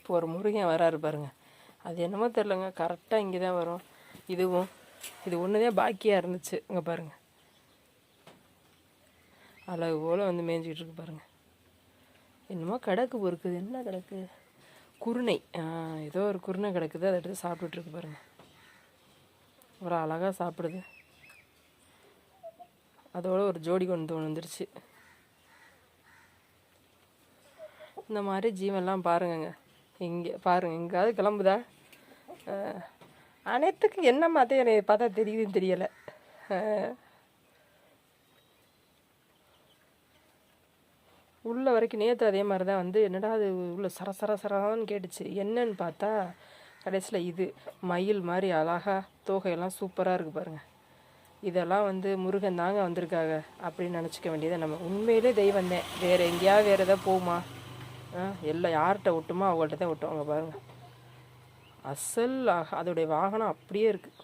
இப்போ ஒரு முருகன் வராரு பாருங்க. அது என்னமோ தெரிலங்க, கரெக்டாக இங்கே தான் வரும். இது ஒன்று தான் பாக்கியாக இருந்துச்சு. இங்கே பாருங்கள், அழகு போல் வந்து மேய்ஞ்சிக்கிட்டு இருக்கு பாருங்கள். என்னமோ கிடக்கு பொறுக்குது, என்ன கிடக்கு? குருணை. ஏதோ ஒரு குருணை கிடக்குது, அதை எடுத்து சாப்பிட்டுட்ருக்கு பாருங்கள். ஒரு அழகாக சாப்பிடுது. அதோட ஒரு ஜோடி கொண்டு வந்துருச்சு. இந்த மாதிரி ஜீவன்லாம் பாருங்கங்க. இங்கே பாருங்கள், எங்கேயாவது கிளம்புதா? அனைத்துக்கும் என்ன மாதிரி என்னை பார்த்தா தெரியுதுன்னு தெரியலை. உள்ள வரைக்கும் நேற்று அதே மாதிரி தான் வந்து என்னடா அது உள்ள சரசரன்னு கேட்டுச்சு. என்னன்னு பார்த்தா கடைசியில் இது மயில் மாதிரி அழகாக தோகையெல்லாம் சூப்பராக இருக்குது பாருங்கள். இதெல்லாம் வந்து முருகன் தாங்க வந்திருக்காங்க அப்படின்னு நினச்சிக்க வேண்டியதை நம்ம. உண்மையிலே தெய்வம் தான், வேறு எங்கேயாவது வேறு எதாவது போகுமா? எல்லாம் யார்கிட்ட விட்டுமோ அவங்கள்ட்ட தான் விட்டுவாங்க பாருங்கள். அசல் அதோடைய வாகனம் அப்படியே இருக்குது.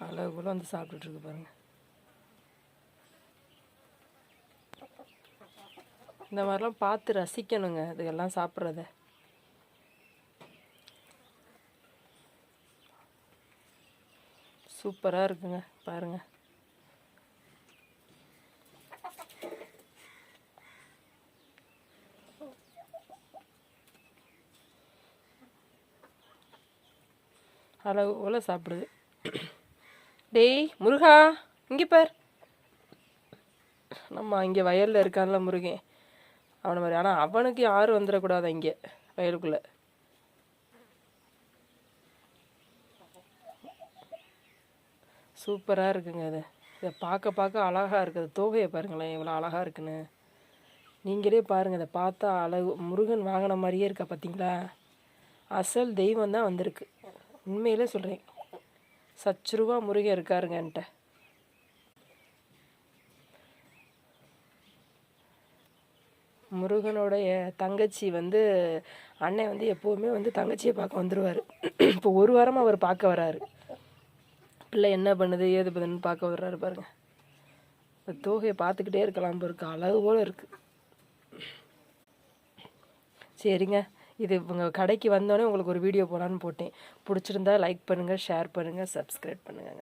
அழகு போல் வந்து சாப்பிட்டுட்ருக்கு பாருங்கள். இந்த மாதிரிலாம் பார்த்து ரசிக்கணுங்க இதுக்கெல்லாம் சாப்பிட்றத. சூப்பராக இருக்குங்க பாருங்கள். அழகு போல் சாப்பிடுது. டேய் முருகா, இங்கே பார். நம்ம இங்கே வயலில் இருக்கான்ல முருகன், அவனை மாதிரி. ஆனால் அவனுக்கு யாரும் வந்துடக்கூடாது இங்கே வயலுக்குள்ளே. சூப்பராக இருக்குங்க. இதை பார்க்க அழகாக இருக்குது. தோகையை பாருங்களேன் எவ்வளோ அழகாக இருக்குன்னு. நீங்களே பாருங்கள், இதை பார்த்தா அழகு. முருகன் வாங்கின மாதிரியே இருக்கா பார்த்தீங்களா? அசல் தெய்வம் தான் வந்திருக்கு. உண்மையிலே சொல்கிறேன், சச்சுருவா முருகன் இருக்காருங்க என்கிட்ட. முருகனுடைய தங்கச்சி வந்து அண்ணன் வந்து எப்போவுமே வந்து தங்கச்சியை பார்க்க வந்துடுவார். இப்போ ஒரு வாரமாக அவர் பார்க்க வராரு. பிள்ளை என்ன பண்ணுது ஏது பண்ணுதுன்னு பார்க்க வர்றாரு பாருங்கள். இந்த தோகையை பார்த்துக்கிட்டே இருக்கலாம் இருக்கு, அழகு போல் இருக்குது. சரிங்க, இது இவங்க கடைக்கு வந்தோடனே உங்களுக்கு ஒரு வீடியோ போடலான்னு போட்டேன். பிடிச்சிருந்தா லைக் பண்ணுங்கள், ஷேர் பண்ணுங்கள், சப்ஸ்கிரைப் பண்ணுங்கள்.